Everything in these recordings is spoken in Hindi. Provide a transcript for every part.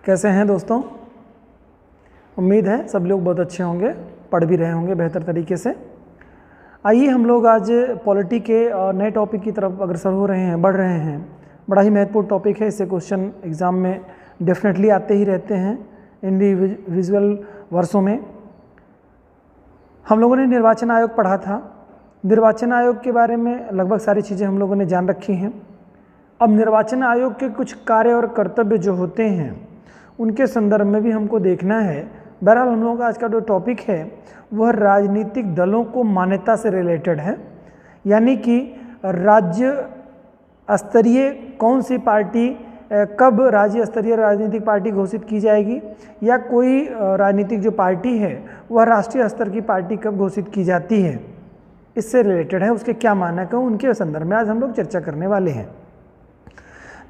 कैसे हैं दोस्तों। उम्मीद है सब लोग बहुत अच्छे होंगे, पढ़ भी रहे होंगे बेहतर तरीके से। आइए हम लोग आज पॉलिटी के नए टॉपिक की तरफ अग्रसर हो रहे हैं, बढ़ रहे हैं। बड़ा ही महत्वपूर्ण टॉपिक है, इससे क्वेश्चन एग्ज़ाम में डेफिनेटली आते ही रहते हैं इंडिविजुअल वर्षों में। हम लोगों ने निर्वाचन आयोग पढ़ा था। निर्वाचन आयोग के बारे में लगभग सारी चीज़ें हम लोगों ने जान रखी हैं। अब निर्वाचन आयोग के कुछ कार्य और कर्तव्य जो होते हैं उनके संदर्भ में भी हमको देखना है। बहरहाल हम लोगों का आज का जो टॉपिक है वह राजनीतिक दलों को मान्यता से रिलेटेड है, यानी कि राज्य स्तरीय कौन सी पार्टी कब राज्य स्तरीय राजनीतिक पार्टी घोषित की जाएगी, या कोई राजनीतिक जो पार्टी है वह राष्ट्रीय स्तर की पार्टी कब घोषित की जाती है, इससे रिलेटेड है। उसके क्या मानक है उनके संदर्भ में आज हम लोग चर्चा करने वाले हैं।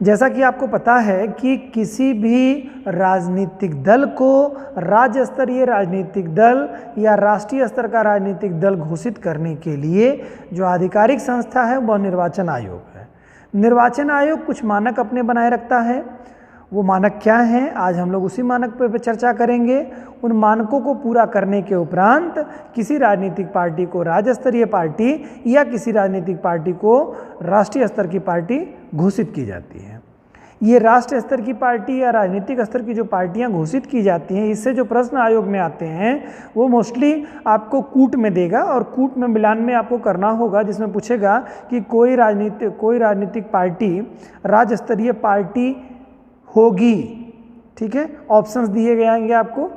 जैसा कि आपको पता है कि किसी भी राजनीतिक दल को राज्य स्तरीय राजनीतिक दल या राष्ट्रीय स्तर का राजनीतिक दल घोषित करने के लिए जो आधिकारिक संस्था है वह निर्वाचन आयोग है। निर्वाचन आयोग कुछ मानक अपने बनाए रखता है। वो मानक क्या हैं, आज हम लोग उसी मानक पर चर्चा करेंगे। उन मानकों को पूरा करने के उपरांत किसी राजनीतिक पार्टी को राज्य स्तरीय पार्टी या किसी राजनीतिक पार्टी को राष्ट्रीय स्तर की पार्टी घोषित की जाती है। ये राष्ट्रीय स्तर की पार्टी या राजनीतिक स्तर की जो पार्टियां घोषित की जाती हैं, इससे जो प्रश्न आयोग में आते हैं वो मोस्टली आपको कूट में देगा, और कूट में मिलान में आपको करना होगा, जिसमें पूछेगा कि कोई राजनीतिक पार्टी राज्य स्तरीय पार्टी होगी। ठीक है, ऑप्शंस दिए गए होंगे आपको।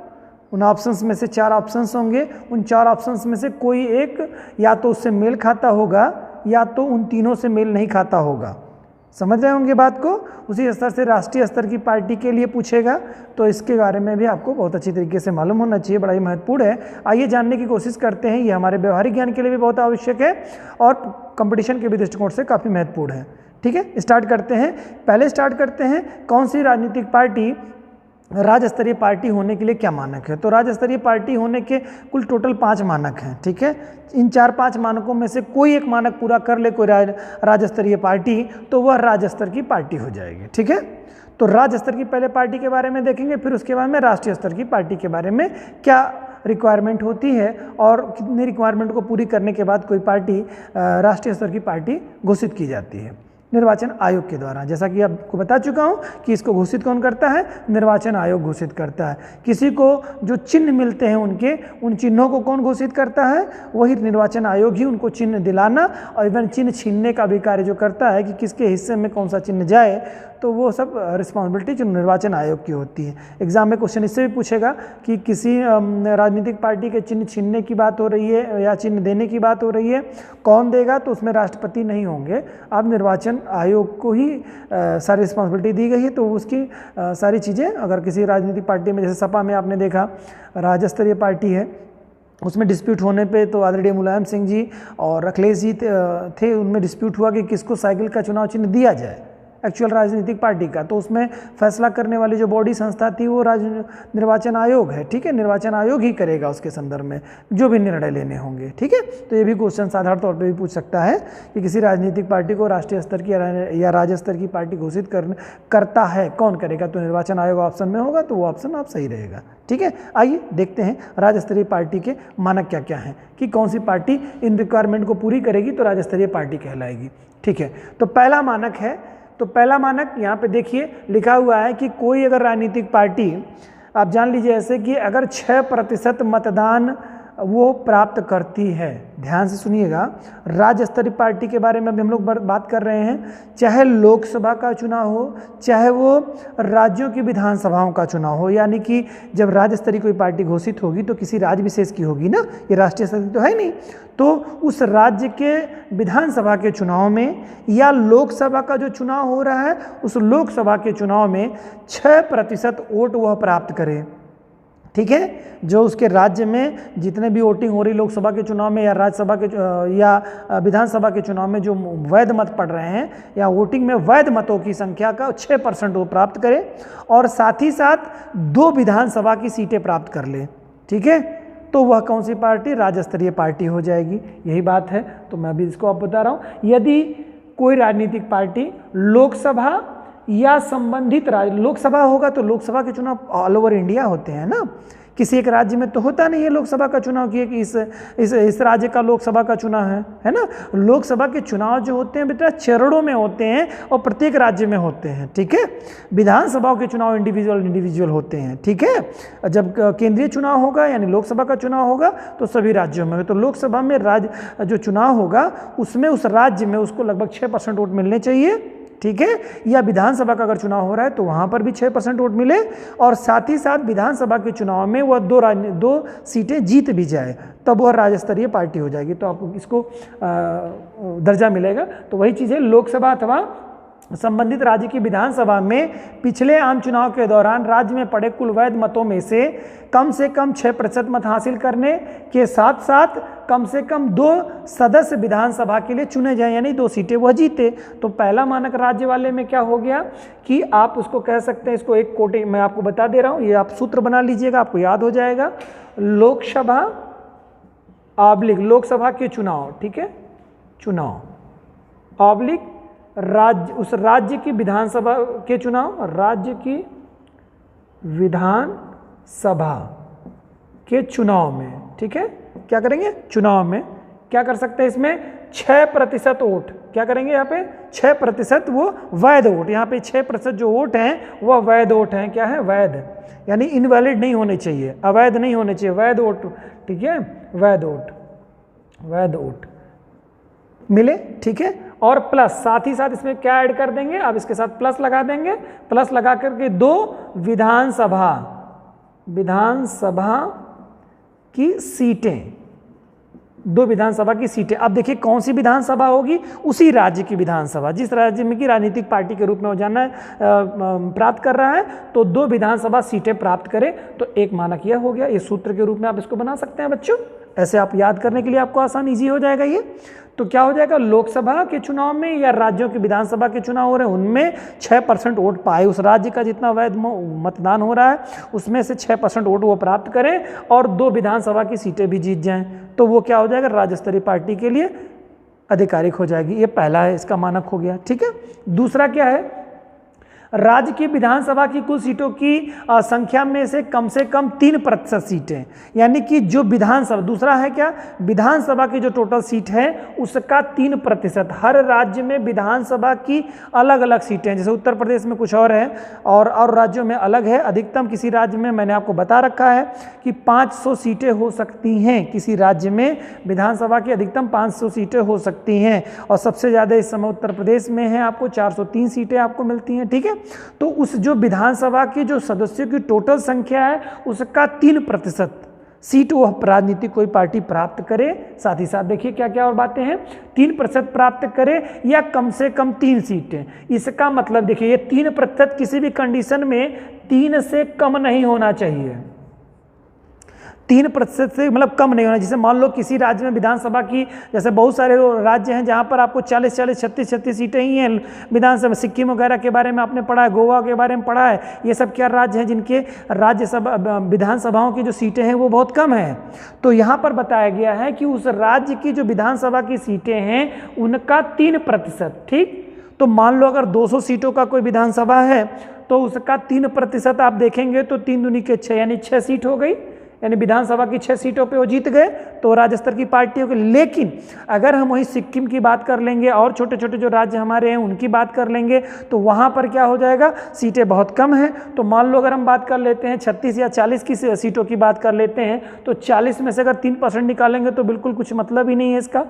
उन ऑप्शंस में से 4 ऑप्शंस होंगे। उन 4 ऑप्शंस में से कोई एक या तो उससे मेल खाता होगा या तो उन तीनों से मेल नहीं खाता होगा। समझ रहे होंगे बात को। उसी स्तर से राष्ट्रीय स्तर की पार्टी के लिए पूछेगा, तो इसके बारे में भी आपको बहुत अच्छी तरीके से मालूम होना चाहिए, बड़ा ही महत्वपूर्ण है। आइए जानने की कोशिश करते हैं। ये हमारे व्यवहारिक ज्ञान के लिए भी बहुत आवश्यक है और कंपटीशन के भी दृष्टिकोण से काफ़ी महत्वपूर्ण है। ठीक है, स्टार्ट करते हैं। पहले स्टार्ट करते हैं कौन सी राजनीतिक पार्टी राज्य स्तरीय पार्टी होने के लिए क्या मानक है। तो राज्य स्तरीय पार्टी होने के कुल टोटल 5 मानक हैं। ठीक है, इन 4-5 मानकों में से कोई एक मानक पूरा कर ले कोई राज्य स्तरीय पार्टी, तो वह राज्य स्तर की पार्टी हो जाएगी। ठीक है, तो राज्य स्तर की पहले पार्टी के बारे में देखेंगे, फिर उसके बाद में राष्ट्रीय स्तर की पार्टी के बारे में क्या रिक्वायरमेंट होती है और कितनी रिक्वायरमेंट को पूरी करने के बाद कोई पार्टी राष्ट्रीय स्तर की पार्टी घोषित की जाती है निर्वाचन आयोग के द्वारा। जैसा कि आपको बता चुका हूं कि इसको घोषित कौन करता है, निर्वाचन आयोग घोषित करता है। किसी को जो चिन्ह मिलते हैं उन चिन्हों को कौन घोषित करता है, वही निर्वाचन आयोग ही उनको चिन्ह दिलाना और इवन चिन्ह छीनने का भी कार्य जो करता है कि किसके हिस्से में कौन सा चिन्ह जाए, तो वो सब रिस्पॉन्सिबिलिटी जो निर्वाचन आयोग की होती है। एग्जाम में क्वेश्चन इससे भी पूछेगा कि किसी राजनीतिक पार्टी के चिन्ह छीनने की बात हो रही है या चिन्ह देने की बात हो रही है, कौन देगा, तो उसमें राष्ट्रपति नहीं होंगे। अब निर्वाचन आयोग को ही सारी रिस्पॉन्सिबिलिटी दी गई है, तो उसकी सारी चीज़ें अगर किसी राजनीतिक पार्टी में, जैसे सपा में आपने देखा राज्य स्तरीय पार्टी है, उसमें डिस्प्यूट होने पे तो आदरणीय मुलायम सिंह जी और अखिलेश जी थे, उनमें डिस्प्यूट हुआ कि किसको साइकिल का चुनाव चिन्ह दिया जाए एक्चुअल राजनीतिक पार्टी का। तो उसमें फैसला करने वाली जो बॉडी संस्था थी वो निर्वाचन आयोग है। ठीक है, निर्वाचन आयोग ही करेगा उसके संदर्भ में जो भी निर्णय लेने होंगे। ठीक है, तो ये भी क्वेश्चन साधारण तौर पे भी पूछ सकता है कि किसी राजनीतिक पार्टी को राष्ट्रीय स्तर की या राज्य स्तर की पार्टी घोषित करता है, कौन करेगा, तो निर्वाचन आयोग ऑप्शन में होगा, तो वो ऑप्शन आप सही रहेगा। ठीक है, आइए देखते हैं राज्य स्तरीय पार्टी के मानक क्या क्या हैं, कि कौन सी पार्टी इन रिक्वायरमेंट को पूरी करेगी तो राज्य स्तरीय पार्टी कहलाएगी। ठीक है, तो पहला मानक है, तो पहला मानक यहाँ पे देखिए लिखा हुआ है कि कोई अगर राजनीतिक पार्टी, आप जान लीजिए ऐसे कि अगर 6% मतदान वो प्राप्त करती है, ध्यान से सुनिएगा, राज्य स्तरीय पार्टी के बारे में भी हम लोग बात कर रहे हैं, चाहे लोकसभा का चुनाव हो चाहे वो राज्यों की विधानसभाओं का चुनाव हो, यानी कि जब राज्य स्तरीय कोई पार्टी घोषित होगी तो किसी राज्य विशेष की होगी ना, ये राष्ट्रीय स्तर की तो है नहीं, तो उस राज्य के विधानसभा के चुनाव में या लोकसभा का जो चुनाव हो रहा है उस लोकसभा के चुनाव में 6% वोट वह प्राप्त करे। ठीक है, जो उसके राज्य में जितने भी वोटिंग हो रही लोकसभा के चुनाव में या राज्यसभा के या विधानसभा के चुनाव में जो वैध मत पड़ रहे हैं या वोटिंग में वैध मतों की संख्या का 6% वो प्राप्त करे, और साथ ही साथ 2 विधानसभा की सीटें प्राप्त कर ले। ठीक है, तो वह कौन सी पार्टी, राज्य स्तरीय पार्टी हो जाएगी। यही बात है, तो मैं अभी इसको आप बता रहा हूँ। यदि कोई राजनीतिक पार्टी लोकसभा या संबंधित राज्य, लोकसभा होगा तो लोकसभा के चुनाव ऑल ओवर इंडिया होते हैं ना, किसी एक राज्य में तो होता नहीं है लोकसभा का चुनाव कि इस राज्य का लोकसभा का चुनाव है ना। लोकसभा के चुनाव जो होते हैं बेटा चरणों में होते हैं और प्रत्येक राज्य में होते हैं, ठीक है। विधानसभाओं के चुनाव इंडिविजुअल होते हैं, ठीक है। जब केंद्रीय चुनाव होगा यानी लोकसभा का चुनाव होगा तो सभी राज्यों में, तो लोकसभा में राज्य जो चुनाव होगा उसमें उस राज्य में उसको लगभग 6% वोट मिलने चाहिए, ठीक है। या विधानसभा का अगर चुनाव हो रहा है तो वहाँ पर भी 6% वोट मिले, और साथ ही साथ विधानसभा के चुनाव में वह दो सीटें जीत भी जाए तब वह राज्य स्तरीय पार्टी हो जाएगी, तो आपको इसको दर्जा मिलेगा। तो वही चीज़ है, लोकसभा अथवा संबंधित राज्य की विधानसभा में पिछले आम चुनाव के दौरान राज्य में पड़े कुल वैध मतों में से कम 6% मत हासिल करने के साथ साथ कम से कम 2 सदस्य विधानसभा के लिए चुने जाएं, यानी 2 सीटें वह जीते। तो पहला मानक राज्य वाले में क्या हो गया कि आप उसको कह सकते हैं, इसको एक कोटे मैं आपको बता दे रहा हूँ, ये आप सूत्र बना लीजिएगा, आपको याद हो जाएगा। लोकसभा ऑब्लिक लोकसभा के चुनाव, ठीक है, चुनाव ऑब्लिक राज्य, उस राज्य की विधानसभा के चुनाव, राज्य की विधानसभा के चुनाव में, ठीक है। क्या करेंगे, चुनाव में क्या कर सकते हैं, इसमें 6% वोट, क्या करेंगे यहाँ पे 6% वो वैध वोट, यहाँ पे 6% जो वोट हैं वह वैध वोट हैं, क्या है, वैध, यानी इनवैलिड नहीं होने चाहिए, अवैध नहीं होने चाहिए, वैध वोट, ठीक है, वैध वोट मिले, ठीक है। और प्लस साथ ही साथ इसमें क्या ऐड कर देंगे, अब इसके साथ प्लस लगा देंगे, प्लस लगा करके 2 विधानसभा की सीटें, 2 विधानसभा की सीटें। अब देखिए कौन सी विधानसभा होगी, उसी राज्य की विधानसभा, जिस राज्य में की राजनीतिक पार्टी के रूप में वो जाना प्राप्त कर रहा है, तो 2 विधानसभा सीटें प्राप्त करे, तो एक मानक यह हो गया। इस सूत्र के रूप में आप इसको बना सकते हैं बच्चों, ऐसे आप याद करने के लिए आपको आसान ईजी हो जाएगा ये। तो क्या हो जाएगा, लोकसभा के चुनाव में या राज्यों के विधानसभा के चुनाव हो रहे हैं उनमें 6% वोट पाए, उस राज्य का जितना वैध मतदान हो रहा है उसमें से 6% वोट वो प्राप्त करें और 2 विधानसभा की सीटें भी जीत जाएं, तो वो क्या हो जाएगा, राज्य स्तरीय पार्टी के लिए आधिकारिक हो जाएगी। ये पहला है, इसका मानक हो गया, ठीक है। दूसरा क्या है, राज्य की विधानसभा की कुल सीटों की संख्या में से कम 3% सीटें, यानी कि जो विधानसभा, दूसरा है क्या, विधानसभा की जो टोटल सीट है उसका 3%, हर राज्य में विधानसभा की अलग अलग सीटें, जैसे उत्तर प्रदेश में कुछ और है और राज्यों में अलग है। अधिकतम किसी राज्य में मैंने आपको बता रखा है कि 500 सीटें हो सकती हैं, किसी राज्य में विधानसभा की अधिकतम 500 सीटें हो सकती हैं, और सबसे ज़्यादा इस समय उत्तर प्रदेश में है, आपको 403 सीटें आपको मिलती हैं, ठीक है। तो उस जो विधानसभा की जो सदस्यों की टोटल संख्या है उसका 3% सीट वह राजनीतिक कोई पार्टी प्राप्त करे। साथ ही साथ देखिए क्या क्या और बातें हैं, 3% प्राप्त करे या कम से कम 3 सीटें। इसका मतलब देखिए ये 3% किसी भी कंडीशन में 3 से कम नहीं होना चाहिए, 3% से मतलब कम नहीं होना। जैसे मान लो किसी राज्य में विधानसभा की, जैसे बहुत सारे राज्य हैं जहाँ पर आपको 40, 36 सीटें ही हैं विधानसभा, सिक्किम वगैरह के बारे में आपने पढ़ा है, गोवा के बारे में पढ़ा है, ये सब क्या राज्य हैं जिनके राज्यसभा विधानसभाओं की जो सीटें हैं वो बहुत कम हैं। तो यहाँ पर बताया गया है कि उस राज्य की जो विधानसभा की सीटें हैं उनका 3%, ठीक। तो मान लो अगर 200 सीटों का कोई विधानसभा है तो उसका 3% आप देखेंगे तो 3 दूनी के 6 यानी 6 सीट हो गई, यानी विधानसभा की 6 सीटों पे वो जीत गए तो राज्य स्तर की पार्टी हो गई। लेकिन अगर हम वही सिक्किम की बात कर लेंगे और छोटे छोटे जो राज्य हमारे हैं उनकी बात कर लेंगे तो वहाँ पर क्या हो जाएगा, सीटें बहुत कम हैं। तो मान लो अगर हम बात कर लेते हैं 36 या 40 की सीटों की बात कर लेते हैं तो 40 में से अगर 3% निकालेंगे तो बिल्कुल कुछ मतलब ही नहीं है इसका।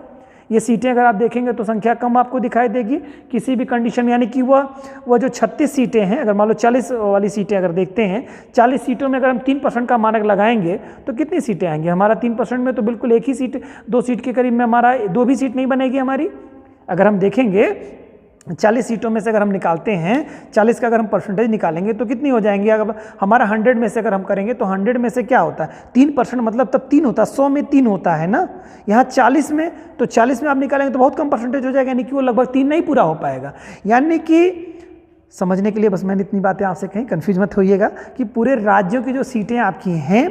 ये सीटें अगर आप देखेंगे तो संख्या कम आपको दिखाई देगी किसी भी कंडीशन, यानी कि वह जो 36 सीटें हैं, अगर मान लो 40 वाली सीटें अगर देखते हैं, 40 सीटों में अगर हम 3% का मानक लगाएंगे तो कितनी सीटें आएंगी, हमारा 3% में तो बिल्कुल एक ही सीट, 2 सीट के करीब में हमारा 2 भी सीट नहीं बनेगी हमारी। अगर हम देखेंगे 40 सीटों में से अगर हम निकालते हैं, 40 का अगर हम परसेंटेज निकालेंगे तो कितनी हो जाएंगी, अगर हमारा 100 में से अगर हम करेंगे तो 100 में से क्या होता है 3%, मतलब तब 3 होता है, 100 में 3 होता है ना, यहाँ 40 में, तो 40 में आप निकालेंगे तो बहुत कम परसेंटेज हो जाएगा, यानी कि वो लगभग 3 नहीं पूरा हो पाएगा। यानी कि समझने के लिए बस मैंने इतनी बातें आपसे कहीं, कंफ्यूज मत होइएगा कि पूरे राज्यों की जो सीटें आपकी हैं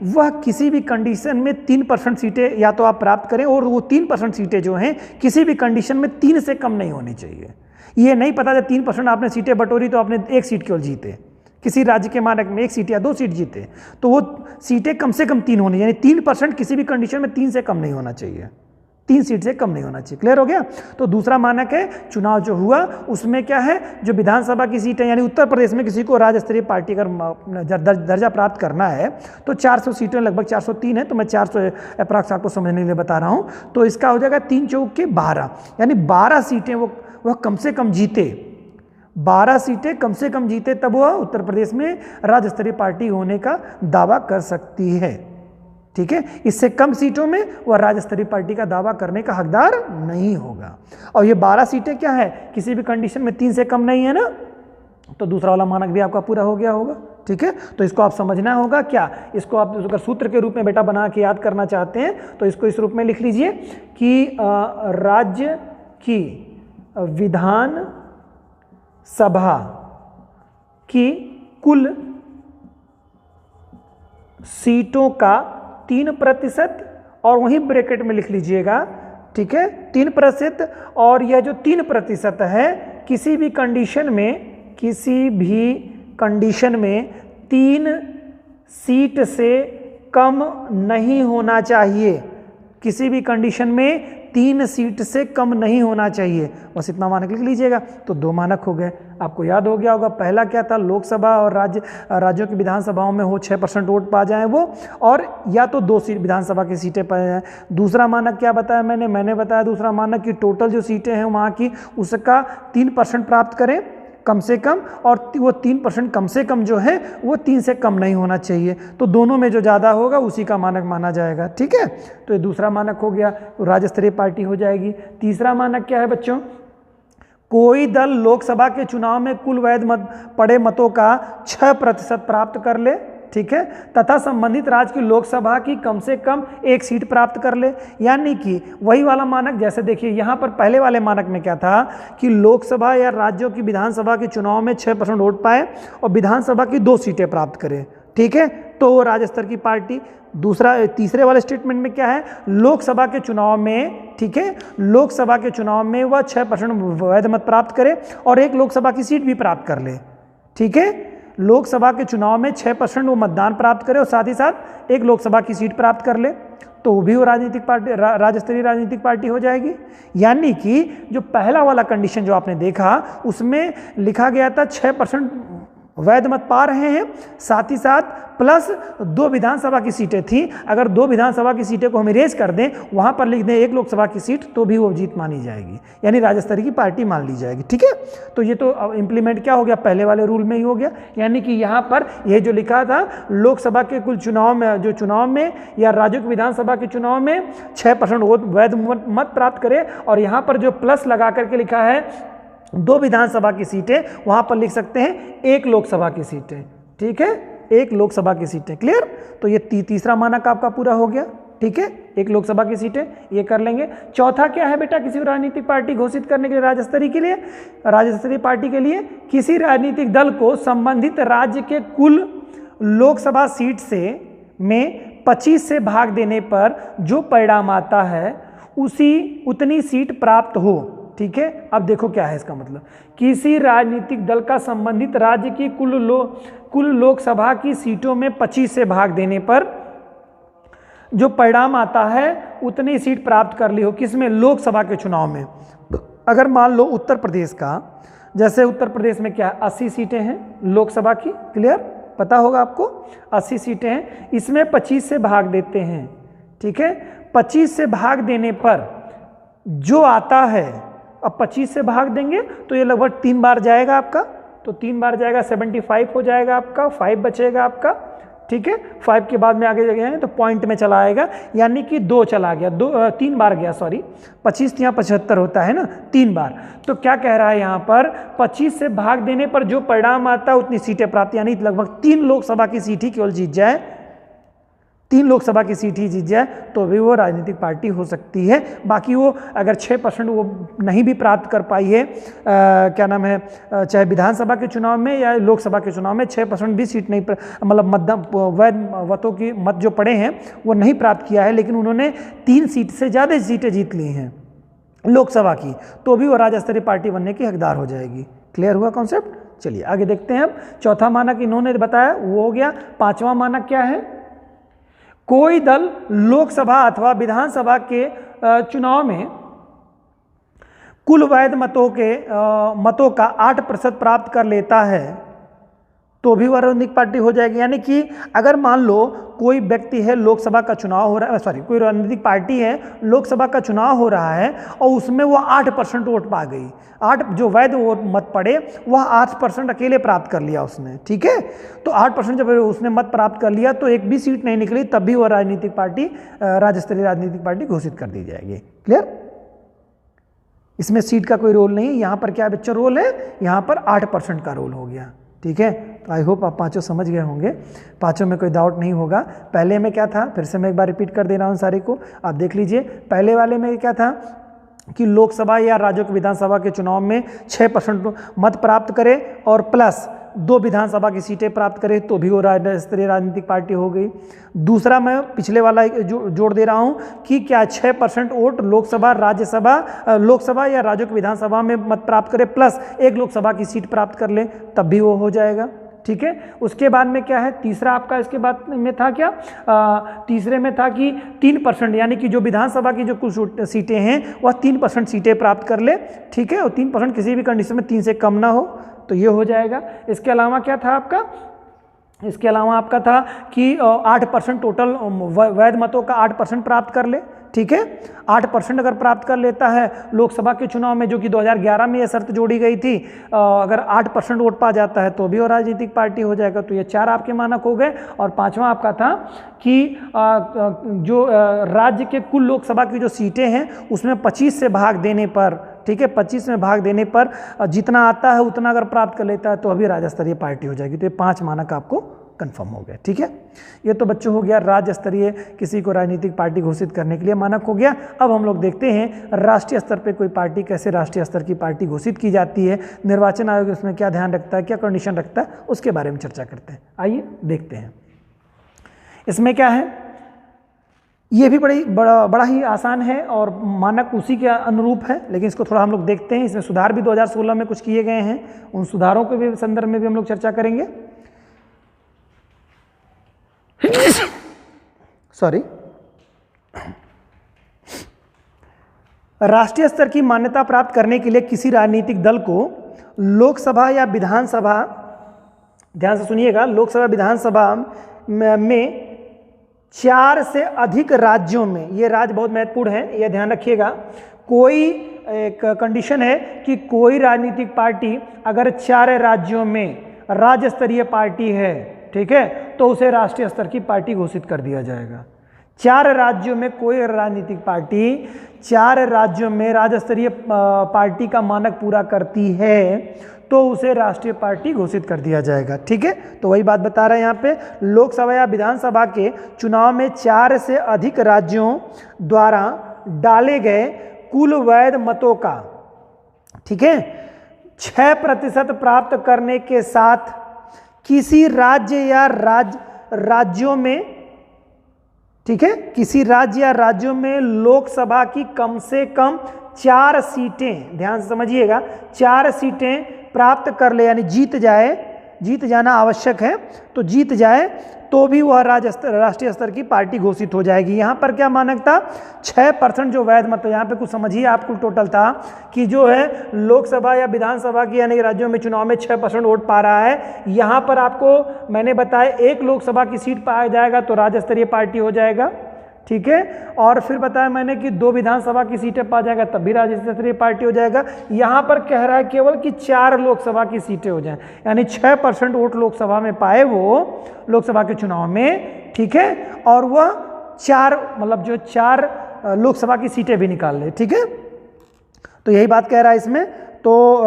वह किसी भी कंडीशन में 3% सीटें या तो आप प्राप्त करें, और वो 3% सीटें जो हैं किसी भी कंडीशन में 3 से कम नहीं होनी चाहिए। ये नहीं पता जब 3% आपने सीटें बटोरी तो आपने एक सीट केवल जीते, किसी राज्य के मानक में 1 सीट या 2 सीट जीते, तो वो सीटें कम से कम 3 होनी, यानी 3% किसी भी कंडीशन में 3 से कम नहीं होना चाहिए, 3 सीट से कम नहीं होना चाहिए। क्लियर हो गया। तो दूसरा मानक है चुनाव जो हुआ उसमें क्या है, जो विधानसभा की सीटें, यानी उत्तर प्रदेश में किसी को राज्य स्तरीय पार्टी अगर दर्जा प्राप्त करना है तो 400 सीटें, लगभग 403 है, तो मैं 400 अप्रॉक्स आपको समझने के लिए बता रहा हूँ। तो इसका हो जाएगा 3 चौक के 12, यानी 12 सीटें वह कम से कम जीते, 12 सीटें कम से कम जीते, तब वह उत्तर प्रदेश में राज्य स्तरीय पार्टी होने का दावा कर सकती है। ठीक है, इससे कम सीटों में वह राज्य स्तरीय पार्टी का दावा करने का हकदार नहीं होगा। और ये 12 सीटें क्या है, किसी भी कंडीशन में 3 से कम नहीं है ना, तो दूसरा वाला मानक भी आपका पूरा हो गया होगा। ठीक है, तो इसको आप समझना होगा क्या, इसको आप अगर सूत्र के रूप में बेटा बना के याद करना चाहते हैं तो इसको इस रूप में लिख लीजिए कि राज्य की विधान सभा की कुल सीटों का 3% और वहीं ब्रैकेट में लिख लीजिएगा। ठीक है, 3%, और यह जो 3% है किसी भी कंडीशन में 3 सीट से कम नहीं होना चाहिए, किसी भी कंडीशन में 3 सीट से कम नहीं होना चाहिए, बस इतना मानक लिख लीजिएगा। तो 2 मानक हो गए, आपको याद हो गया होगा। पहला क्या था, लोकसभा और राज्यों की विधानसभाओं में हो 6% वोट पा जाए वो, और या तो 2 सीट विधानसभा की सीटें पा जाए। दूसरा मानक क्या बताया मैंने बताया दूसरा मानक कि टोटल जो सीटें हैं वहाँ की उसका 3% प्राप्त करें कम से कम, और वो 3% कम से कम जो है वो 3 से कम नहीं होना चाहिए। तो दोनों में जो ज़्यादा होगा उसी का मानक माना जाएगा। ठीक है, तो ये दूसरा मानक हो गया, राज्य स्तरीय पार्टी हो जाएगी। तीसरा मानक क्या है बच्चों, कोई दल लोकसभा के चुनाव में कुल वैध पड़े मतों का 6% प्राप्त कर ले, ठीक है, तथा संबंधित राज्य की लोकसभा की कम से कम 1 सीट प्राप्त कर ले। यानी कि वही वाला मानक, जैसे देखिए यहाँ पर पहले वाले मानक में क्या था कि लोकसभा या राज्यों की विधानसभा के चुनाव में 6% वोट पाए और विधानसभा की 2 सीटें प्राप्त करे, ठीक है, तो वो राज्य स्तर की पार्टी। तीसरे वाले स्टेटमेंट में क्या है, लोकसभा के चुनाव में, ठीक है, लोकसभा के चुनाव में वह 6% वैध मत प्राप्त करे और 1 लोकसभा की सीट भी प्राप्त कर ले। ठीक है, लोकसभा के चुनाव में 6% वो मतदान प्राप्त करे और साथ ही साथ 1 लोकसभा की सीट प्राप्त कर ले, तो वो भी वो राजनीतिक पार्टी, राज्य स्तरीय राजनीतिक पार्टी हो जाएगी। यानी कि जो पहला वाला कंडीशन जो आपने देखा उसमें लिखा गया था 6% वैध मत पा रहे हैं, साथ ही साथ प्लस 2 विधानसभा की सीटें थी। अगर 2 विधानसभा की सीटें को हम इरेज कर दें, वहां पर लिख दें 1 लोकसभा की सीट, तो भी वो जीत मानी जाएगी, यानी राज्य स्तरीय की पार्टी मान ली जाएगी। ठीक है, तो ये तो इंप्लीमेंट क्या हो गया, पहले वाले रूल में ही हो गया। यानी कि यहाँ पर ये जो लिखा था लोकसभा के कुल चुनाव में या राज्यों की विधानसभा के चुनाव में 6% वैध मत प्राप्त करे, और यहाँ पर जो प्लस लगा करके लिखा है 2 विधानसभा की सीटें, वहां पर लिख सकते हैं 1 लोकसभा की सीटें। ठीक है, 1 लोकसभा की सीटें। क्लियर, तो ये तीसरा मानक आपका पूरा हो गया। ठीक है, 1 लोकसभा की सीटें ये कर लेंगे। चौथा क्या है बेटा, किसी राजनीतिक पार्टी घोषित करने के लिए राज्य स्तरीय पार्टी के लिए किसी राजनीतिक दल को संबंधित राज्य के कुल लोकसभा सीट से में 25 से भाग देने पर जो परिणाम आता है उतनी सीट प्राप्त हो। ठीक है, अब देखो क्या है इसका मतलब, किसी राजनीतिक दल का संबंधित राज्य की कुल लोकसभा की सीटों में 25 से भाग देने पर जो परिणाम आता है उतनी सीट प्राप्त कर ली हो, किसमें, लोकसभा के चुनाव में। अगर मान लो उत्तर प्रदेश का, जैसे उत्तर प्रदेश में क्या 80 सीटें हैं लोकसभा की, क्लियर, पता होगा आपको 80 सीटें हैं, इसमें 25 से भाग देते हैं। ठीक है, 25 से भाग देने पर जो आता है, अब 25 से भाग देंगे तो ये लगभग 3 बार जाएगा आपका, तो 3 बार जाएगा 75 हो जाएगा आपका, 5 बचेगा आपका। ठीक है, 5 के बाद में आगे जाएंगे तो पॉइंट में चला आएगा, यानी कि 2 चला गया, 3 बार गया, सॉरी 25 यहाँ 75 होता है ना, 3 बार। तो क्या कह रहा है यहाँ पर, 25 से भाग देने पर जो परिणाम आता है उतनी सीटें प्राप्त, यानी लगभग 3 लोकसभा की सीट ही केवल जीत जाए, 3 लोकसभा की सीट ही जीत जाए तो भी वो राजनीतिक पार्टी हो सकती है। बाकी वो अगर 6% वो नहीं भी प्राप्त कर पाई है, क्या नाम है, चाहे विधानसभा के चुनाव में या लोकसभा के चुनाव में 6% भी सीट नहीं, मतलब वैध मतों की मत जो पड़े हैं वो नहीं प्राप्त किया है, लेकिन उन्होंने 3 सीट से ज़्यादा सीटें जीत ली हैं। लोकसभा की, तो भी वो राज्य स्तरीय पार्टी बनने की हकदार हो जाएगी। क्लियर हुआ कॉन्सेप्ट? चलिए आगे देखते हैं। अब चौथा मानक इन्होंने बताया वो हो गया। पांचवा मानक क्या है? कोई दल लोकसभा अथवा विधानसभा के चुनाव में कुल वैध मतों का 8% प्राप्त कर लेता है तो भी वह राजनीतिक पार्टी हो जाएगी। यानी कि अगर मान लो कोई व्यक्ति है, लोकसभा का चुनाव हो रहा है, सॉरी कोई राजनीतिक पार्टी है, लोकसभा का चुनाव हो रहा है और उसमें वो 8% वोट पा गई, 8 जो वैध वोट मत पड़े वह 8% अकेले प्राप्त कर लिया उसने, ठीक है। तो 8% जब उसने मत प्राप्त कर लिया तो एक भी सीट नहीं निकली, तब भी वह राजनीतिक पार्टी राज्य स्तरीय राजनीतिक पार्टी घोषित कर दी जाएगी। क्लियर? इसमें सीट का कोई रोल नहीं है। यहाँ पर क्या बच्चों रोल है? यहाँ पर 8% का रोल हो गया, ठीक है। तो आई होप आप पांचों समझ गए होंगे, पांचों में कोई डाउट नहीं होगा। पहले में क्या था, फिर से मैं एक बार रिपीट कर दे रहा हूँ सारे को, आप देख लीजिए। पहले वाले में क्या था कि लोकसभा या राज्यों की विधानसभा के चुनाव में 6% मत प्राप्त करे और प्लस 2 विधानसभा की सीटें प्राप्त करे तो भी वो राज्य स्तरीय राजनीतिक पार्टी हो गई। दूसरा मैं पिछले वाला जोड़ दे रहा हूँ कि क्या 6% वोट लोकसभा या राज्यों की विधानसभा में मत प्राप्त करे प्लस 1 लोकसभा की सीट प्राप्त कर ले, तब भी वो हो जाएगा, ठीक है। उसके बाद में क्या है, तीसरा आपका इसके बाद में था क्या, तीसरे में था कि 3% यानी कि जो विधानसभा की जो कुल सीटें हैं वह 3% सीटें प्राप्त कर ले, ठीक है। और 3% किसी भी कंडीशन में 3 से कम ना हो तो ये हो जाएगा। इसके अलावा क्या था आपका, इसके अलावा आपका था कि 8% टोटल वैध मतों का 8% प्राप्त कर ले, ठीक है। 8% अगर प्राप्त कर लेता है लोकसभा के चुनाव में, जो कि 2011 में यह शर्त जोड़ी गई थी, अगर 8% वोट पा जाता है तो भी वो राजनीतिक पार्टी हो जाएगा। तो ये 4 आपके मानक हो गए। और पांचवा आपका था कि जो राज्य के कुल लोकसभा की जो सीटें हैं उसमें 25 से भाग देने पर, ठीक है, 25 में भाग देने पर जितना आता है उतना अगर प्राप्त कर लेता है तो अभी राज्य स्तरीय पार्टी हो जाएगी। तो ये 5 मानक आपको कंफर्म हो गए, ठीक है। ये तो बच्चों हो गया राज्य स्तरीय किसी को राजनीतिक पार्टी घोषित करने के लिए मानक हो गया। अब हम लोग देखते हैं राष्ट्रीय स्तर पे कोई पार्टी कैसे राष्ट्रीय स्तर की पार्टी घोषित की जाती है, निर्वाचन आयोग उसमें क्या ध्यान रखता है, क्या कंडीशन रखता है, उसके बारे में चर्चा करते हैं। आइए देखते हैं इसमें क्या है। ये भी बड़ा ही आसान है और मानक उसी के अनुरूप है, लेकिन इसको थोड़ा हम लोग देखते हैं। इसमें सुधार भी 2016 में कुछ किए गए हैं, उन सुधारों के भी संदर्भ में भी हम लोग चर्चा करेंगे। सॉरी, राष्ट्रीय स्तर की मान्यता प्राप्त करने के लिए किसी राजनीतिक दल को लोकसभा या विधानसभा, ध्यान से सुनिएगा, लोकसभा विधानसभा में 4 से अधिक राज्यों में, ये राज्य बहुत महत्वपूर्ण है, यह ध्यान रखिएगा। कोई एक कंडीशन है कि कोई राजनीतिक पार्टी अगर 4 राज्यों में राज्य स्तरीय पार्टी है, ठीक है, तो उसे राष्ट्रीय स्तर की पार्टी घोषित कर दिया जाएगा। 4 राज्यों में कोई राजनीतिक पार्टी 4 राज्यों में राज्य स्तरीय पार्टी का मानक पूरा करती है तो उसे राष्ट्रीय पार्टी घोषित कर दिया जाएगा, ठीक है। तो वही बात बता रहे हैं यहाँ पे, लोकसभा या विधानसभा के चुनाव में 4 से अधिक राज्यों द्वारा डाले गए कुल वैध मतों का, ठीक है, 6% प्राप्त करने के साथ किसी राज्य या राज्यों में, ठीक है, किसी राज्य या राज्यों में लोकसभा की कम से कम 4 सीटें, ध्यान से समझिएगा, 4 सीटें प्राप्त कर ले, यानी जीत जाना आवश्यक है, तो जीत जाए तो भी वह राष्ट्रीय स्तर की पार्टी घोषित हो जाएगी। यहाँ पर क्या मानक था, 6% जो वैध मत, यहाँ पे कुछ समझिए, आपको टोटल था कि जो है लोकसभा या विधानसभा की यानी राज्यों में चुनाव में 6% वोट पा रहा है, यहाँ पर आपको मैंने बताया 1 लोकसभा की सीट पाया जाएगा तो राज्य स्तरीय पार्टी हो जाएगा, ठीक है। और फिर बताया मैंने कि 2 विधानसभा की सीटें पा जाएगा तब भी राज्य स्तरीय पार्टी हो जाएगा। यहाँ पर कह रहा है केवल कि 4 लोकसभा की सीटें हो जाएं, यानी 6% वोट लोकसभा में पाए वो लोकसभा के चुनाव में, ठीक है, और वह 4 लोकसभा की सीटें भी निकाल ले, ठीक है। तो यही बात कह रहा है इसमें। तो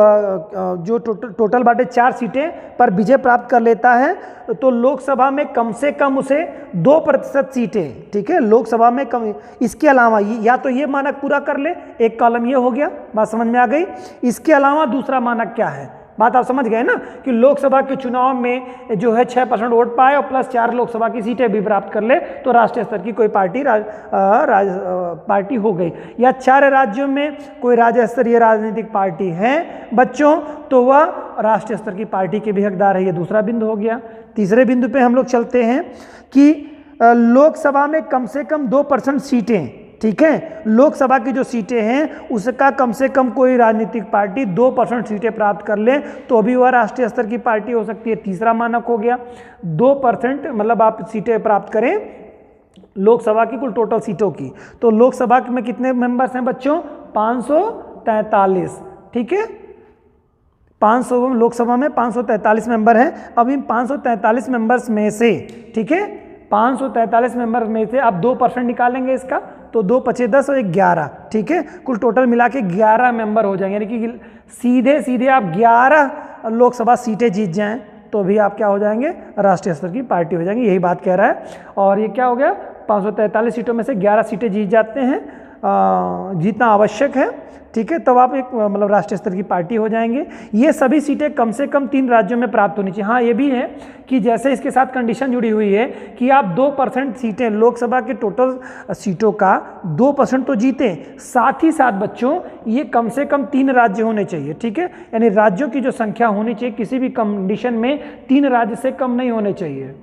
जो टोटल बाटे 4 सीटें पर विजय प्राप्त कर लेता है तो लोकसभा में कम से कम उसे 2% सीटें, ठीक है, लोकसभा में कम, इसके अलावा या तो ये मानक पूरा कर ले, एक कॉलम ये हो गया, बात समझ में आ गई। इसके अलावा दूसरा मानक क्या है, बात आप समझ गए ना कि लोकसभा के चुनाव में जो है 6% वोट पाए और प्लस 4 लोकसभा की सीटें भी प्राप्त कर ले तो राष्ट्रीय स्तर की कोई पार्टी पार्टी हो गई। या 4 राज्यों में कोई राज्य स्तरीय राजनीतिक पार्टी है बच्चों तो वह राष्ट्रीय स्तर की पार्टी के भी हकदार है। ये दूसरा बिंदु हो गया। तीसरे बिंदु पे हम लोग चलते हैं कि लोकसभा में कम से कम 2% सीटें, ठीक है, लोकसभा की जो सीटें हैं उसका कम से कम कोई राजनीतिक पार्टी 2% सीटें प्राप्त कर ले तो भी वह राष्ट्रीय स्तर की पार्टी हो सकती है। तीसरा मानक हो गया 2%, मतलब आप सीटें प्राप्त करें लोकसभा की कुल टोटल सीटों की। तो लोकसभा में कितने मेंबर्स हैं बच्चों? 543, ठीक है, 500 लोकसभा में 543 मेंबर हैं। अब इन 543 मेंबर्स में से, ठीक है, 543 मेंबर में से आप 2% निकालेंगे इसका तो 2 पचे 10 और 11, ठीक है, कुल टोटल मिला के 11 मेंबर हो जाएंगे। यानी कि सीधे सीधे आप 11 लोकसभा सीटें जीत जाएं तो भी आप क्या हो जाएंगे? राष्ट्रीय स्तर की पार्टी हो जाएंगे। यही बात कह रहा है। और ये क्या हो गया? 543 सीटों में से 11 सीटें जीत जाते हैं, जीतना आवश्यक है, ठीक है, तब आप एक मतलब राष्ट्रीय स्तर की पार्टी हो जाएंगे। ये सभी सीटें कम से कम 3 राज्यों में प्राप्त होनी चाहिए। हाँ, ये भी है कि जैसे इसके साथ कंडीशन जुड़ी हुई है कि आप 2% सीटें लोकसभा के टोटल सीटों का 2% तो जीतें, साथ ही साथ बच्चों ये कम से कम 3 राज्य होने चाहिए, ठीक है, यानी राज्यों की जो संख्या होनी चाहिए किसी भी कंडीशन में 3 राज्य से कम नहीं होने चाहिए।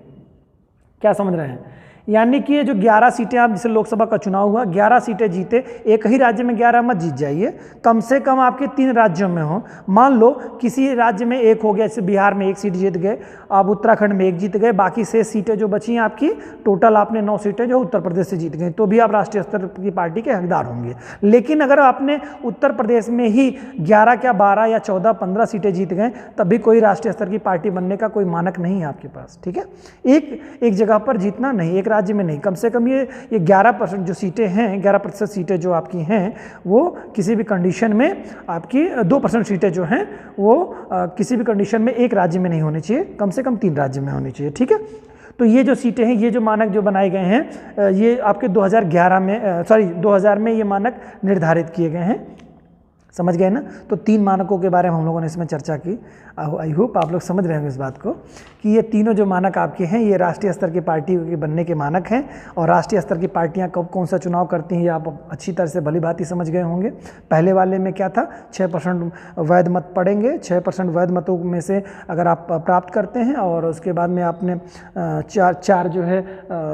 क्या समझ रहे हैं? यानी कि ये जो 11 सीटें आप जैसे लोकसभा का चुनाव हुआ 11 सीटें जीते, एक ही राज्य में 11 मत जीत जाइए, कम से कम आपके 3 राज्यों में हो। मान लो किसी राज्य में 1 हो गया, जैसे बिहार में 1 सीट जीत गए, आप उत्तराखंड में 1 जीत गए, बाकी 6 सीटें जो बची हैं आपकी, टोटल आपने 9 सीटें जो उत्तर प्रदेश से जीत गई, तो भी आप राष्ट्रीय स्तर की पार्टी के हकदार होंगे। लेकिन अगर आपने उत्तर प्रदेश में ही 11 क्या 12 या 14 15 सीटें जीत गए तब भी कोई राष्ट्रीय स्तर की पार्टी बनने का कोई मानक नहीं है आपके पास, ठीक है। एक जगह पर जीतना नहीं, एक राज्य में नहीं, कम से कम ये 11% जो सीटें हैं, 11% सीटें जो आपकी हैं वो किसी भी कंडीशन में आपकी 2% सीटें जो हैं वो किसी भी कंडीशन में एक राज्य में नहीं होनी चाहिए, कम से कम 3 राज्य में होनी चाहिए, ठीक है। तो ये जो सीटें हैं, ये जो मानक जो बनाए गए हैं ये आपके 2000 में ये मानक निर्धारित किए गए हैं, समझ गए ना। तो 3 मानकों के बारे में हम लोगों ने इसमें चर्चा की। आई होप आप लोग समझ रहे होंगे इस बात को कि ये तीनों जो मानक आपके हैं ये राष्ट्रीय स्तर की पार्टी के बनने के मानक हैं। और राष्ट्रीय स्तर की पार्टियां कब कौन सा चुनाव करती हैं ये आप अच्छी तरह से भली भांति समझ गए होंगे। पहले वाले में क्या था, 6% वैध मत पड़ेंगे, 6% वैध मतों में से अगर आप प्राप्त करते हैं और उसके बाद में आपने चार जो है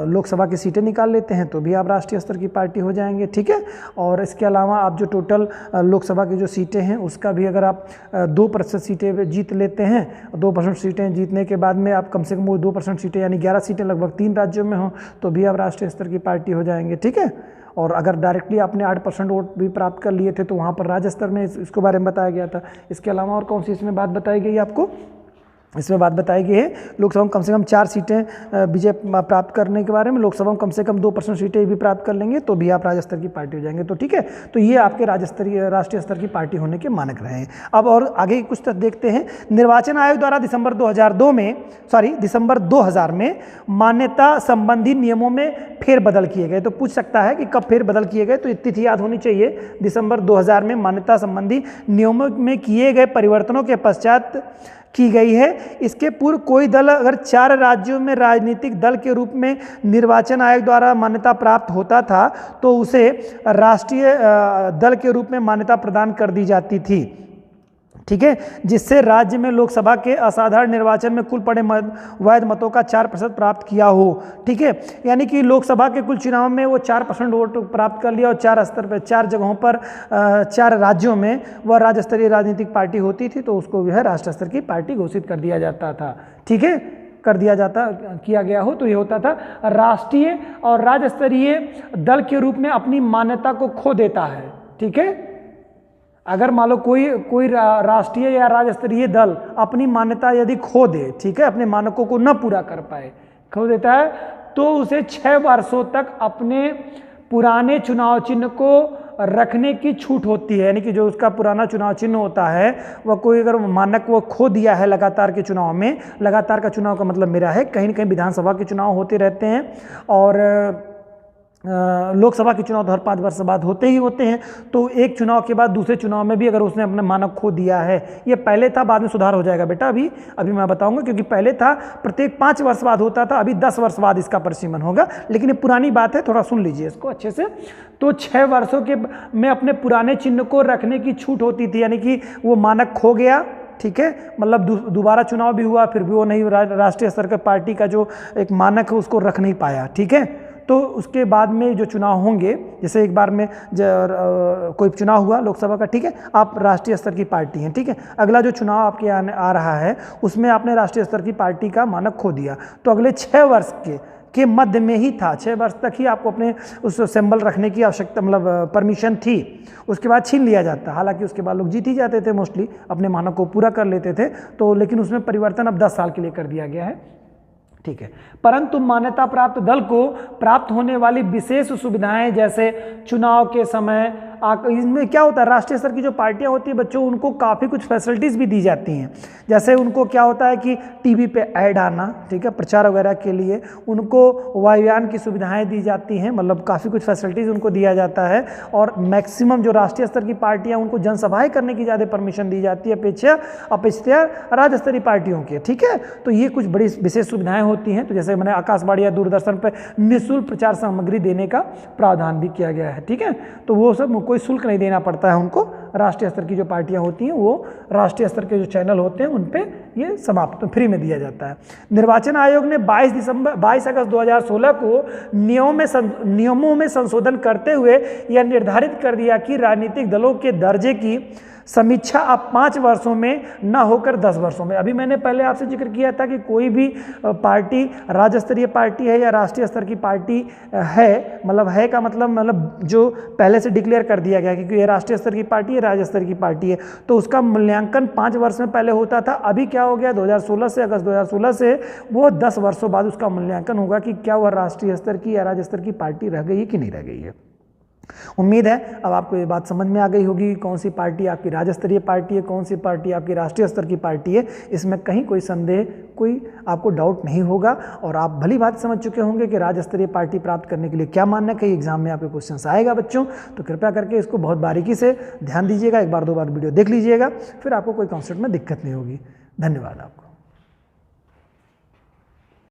लोकसभा की सीटें निकाल लेते हैं तो भी आप राष्ट्रीय स्तर की पार्टी हो जाएंगे, ठीक है। और इसके अलावा आप जो टोटल लोकसभा की जो सीटें हैं उसका भी अगर आप 2% सीटें जीत लेते हैं, 2% सीटें जीतने के बाद में आप कम से कम वो 2% सीटें यानी 11 सीटें लगभग 3 राज्यों में हो तो भी आप राष्ट्रीय स्तर की पार्टी हो जाएंगे, ठीक है। और अगर डायरेक्टली आपने 8% वोट भी प्राप्त कर लिए थे तो वहाँ पर राज्य स्तर में इसके बारे में बताया गया था। इसके अलावा और कौन सी इसमें बात बताई गई आपको? इसमें बात बताई गई है लोकसभा में कम से कम 4 सीटें विजय प्राप्त करने के बारे में, लोकसभा में कम से कम 2% सीटें भी प्राप्त कर लेंगे तो भी आप राज्य स्तर की पार्टी हो जाएंगे, तो ठीक है। तो ये आपके राष्ट्रीय स्तर की पार्टी होने के मानक रहे हैं। अब और आगे कुछ तक देखते हैं। निर्वाचन आयोग द्वारा दिसंबर 2000 में मान्यता संबंधी नियमों में फेरबदल किए गए। तो पूछ सकता है कि कब फेरबदल किए गए, तो ये तिथि याद होनी चाहिए। दिसंबर 2000 में मान्यता संबंधी नियमों में किए गए परिवर्तनों के पश्चात की गई है। इसके पूर्व कोई दल अगर 4 राज्यों में राजनीतिक दल के रूप में निर्वाचन आयोग द्वारा मान्यता प्राप्त होता था तो उसे राष्ट्रीय दल के रूप में मान्यता प्रदान कर दी जाती थी, ठीक है, जिससे राज्य में लोकसभा के असाधारण निर्वाचन में कुल पड़े वैध मतों का 4% प्राप्त किया हो, ठीक है। यानी कि लोकसभा के कुल चुनाव में वो 4% वोट प्राप्त कर लिया और 4 स्तर पर 4 जगहों पर 4 राज्यों में वह राज्य स्तरीय राजनीतिक पार्टी होती थी तो उसको जो है राष्ट्रीय स्तर की पार्टी घोषित कर दिया जाता था, ठीक है, किया गया हो तो ये होता था। राष्ट्रीय और राज्य स्तरीय दल के रूप में अपनी मान्यता को खो देता है, ठीक है। अगर मान लो कोई राष्ट्रीय या राज्य स्तरीय दल अपनी मान्यता यदि खो दे, ठीक है, अपने मानकों को न पूरा कर पाए, खो देता है तो उसे 6 वर्षों तक अपने पुराने चुनाव चिन्ह को रखने की छूट होती है। यानी कि जो उसका पुराना चुनाव चिन्ह होता है वह कोई अगर मानक वो खो दिया है लगातार के चुनाव में, लगातार का चुनाव का मतलब मेरा है कहीं न कहीं विधानसभा के चुनाव होते रहते हैं और लोकसभा के चुनाव तो हर 5 वर्ष बाद होते ही होते हैं, तो एक चुनाव के बाद दूसरे चुनाव में भी अगर उसने अपना मानक खो दिया है, ये पहले था, बाद में सुधार हो जाएगा बेटा, अभी मैं बताऊंगा, क्योंकि पहले था प्रत्येक 5 वर्ष बाद होता था, अभी 10 वर्ष बाद इसका परिसीमन होगा, लेकिन ये पुरानी बात है, थोड़ा सुन लीजिए इसको अच्छे से। तो 6 वर्षों के में अपने पुराने चिन्ह को रखने की छूट होती थी, यानी कि वो मानक खो गया, ठीक है, मतलब दोबारा चुनाव भी हुआ, फिर भी वो नहीं, राष्ट्रीय स्तर की पार्टी का जो एक मानक है उसको रख नहीं पाया, ठीक है। तो उसके बाद में जो चुनाव होंगे, जैसे एक बार में कोई चुनाव हुआ लोकसभा का, ठीक है, आप राष्ट्रीय स्तर की पार्टी हैं, ठीक है, अगला जो चुनाव आपके आ रहा है उसमें आपने राष्ट्रीय स्तर की पार्टी का मानक खो दिया, तो अगले 6 वर्ष के मध्य में ही था, 6 वर्ष तक ही आपको अपने उस सिंबल रखने की आवश्यकता, मतलब परमिशन थी, उसके बाद छीन लिया जाता। हालांकि उसके बाद लोग जीत ही जाते थे, मोस्टली अपने मानक को पूरा कर लेते थे, तो लेकिन उसमें परिवर्तन अब 10 साल के लिए कर दिया गया है, ठीक है। परंतु मान्यता प्राप्त दल को प्राप्त होने वाली विशेष सुविधाएं, जैसे चुनाव के समय इसमें क्या होता है, राष्ट्रीय स्तर की जो पार्टियां होती है बच्चों, उनको काफ़ी कुछ फैसिलिटीज़ भी दी जाती हैं, जैसे उनको क्या होता है कि टीवी पे ऐड आना, ठीक है, प्रचार वगैरह के लिए उनको वायुयान की सुविधाएं दी जाती हैं, मतलब काफ़ी कुछ फैसिलिटीज़ उनको दिया जाता है, और मैक्सिमम जो राष्ट्रीय स्तर की पार्टियां उनको जनसभाएं करने की ज़्यादा परमिशन दी जाती है अपेक्षा राज्य स्तरीय पार्टियों के, ठीक है। तो ये कुछ बड़ी विशेष सुविधाएं होती हैं, तो जैसे मैंने आकाशवाणी या दूरदर्शन पर निःशुल्क प्रचार सामग्री देने का प्रावधान भी किया गया है, ठीक है, तो वो सब कोई शुल्क नहीं देना पड़ता है उनको, राष्ट्रीय स्तर की जो पार्टियां होती हैं वो राष्ट्रीय स्तर के जो चैनल होते हैं उन पे ये समाप्त फ्री में दिया जाता है। निर्वाचन आयोग ने 22 अगस्त 2016 को नियमों में संशोधन करते हुए यह निर्धारित कर दिया कि राजनीतिक दलों के दर्जे की समीक्षा अब 5 वर्षों में न होकर 10 वर्षों में। अभी मैंने पहले आपसे जिक्र किया था कि कोई भी पार्टी राज्य स्तरीय पार्टी है या राष्ट्रीय स्तर की पार्टी है, मतलब है का मतलब जो पहले से डिक्लेयर कर दिया गया कि ये राष्ट्रीय स्तर की पार्टी है, राज्य स्तर की पार्टी है, तो उसका मूल्यांकन 5 वर्ष में पहले होता था। अभी क्या हो गया, 2016 से, अगस्त 2016 से वो 10 वर्षों बाद उसका मूल्यांकन होगा कि क्या वह राष्ट्रीय स्तर की या राज्य स्तर की पार्टी रह गई है कि नहीं रह गई है। उम्मीद है अब आपको ये बात समझ में आ गई होगी, कौन सी पार्टी आपकी राज्य स्तरीय पार्टी है, कौन सी पार्टी आपकी राष्ट्रीय स्तर की पार्टी है, इसमें कहीं कोई संदेह, कोई आपको डाउट नहीं होगा, और आप भली बात समझ चुके होंगे कि राज्य स्तरीय पार्टी प्राप्त करने के लिए क्या मानक है। एग्जाम में आपके क्वेश्चन आएगा बच्चों, तो कृपया करके इसको बहुत बारीकी से ध्यान दीजिएगा, 1 बार 2 बार वीडियो देख लीजिएगा, फिर आपको कोई कॉन्सेप्ट में दिक्कत नहीं होगी। धन्यवाद आपको।